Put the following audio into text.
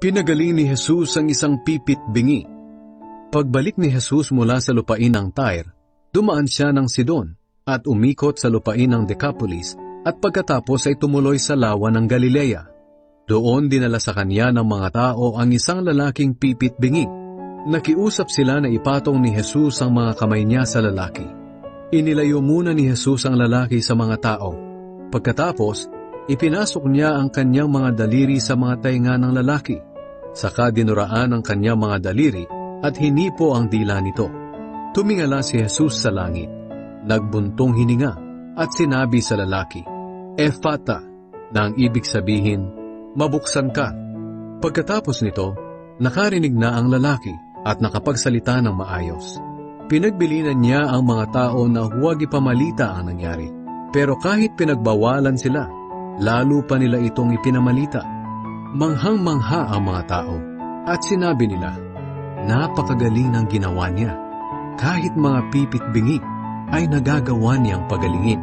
Pinagaling ni Jesus ang isang pipit bingi. Pagbalik ni Jesus mula sa lupain ng Tyre, dumaan siya ng Sidon at umikot sa lupain ng Decapolis at pagkatapos ay tumuloy sa lawa ng Galilea. Doon dinala sa kanya ng mga tao ang isang lalaking pipit bingi. Nakiusap sila na ipatong ni Jesus ang mga kamay niya sa lalaki. Inilayo muna ni Jesus ang lalaki sa mga tao. Pagkatapos, ipinasok niya ang kanyang mga daliri sa mga tainga ng lalaki. Saka dinuraan ang kanyang mga daliri at hinipo ang dila nito. Tumingala si Jesus sa langit, nagbuntong hininga at sinabi sa lalaki, Ephata, na ang ibig sabihin, mabuksan ka. Pagkatapos nito, nakarinig na ang lalaki at nakapagsalita ng maayos. Pinagbilinan niya ang mga tao na huwag ipamalita ang nangyari. Pero kahit pinagbawalan sila, lalo pa nila itong ipinamalita. Manghang-mangha ang mga tao at sinabi nila, napakagaling ng ginawa niya. Kahit mga pipit bingi ay nagagawa niyang pagalingin.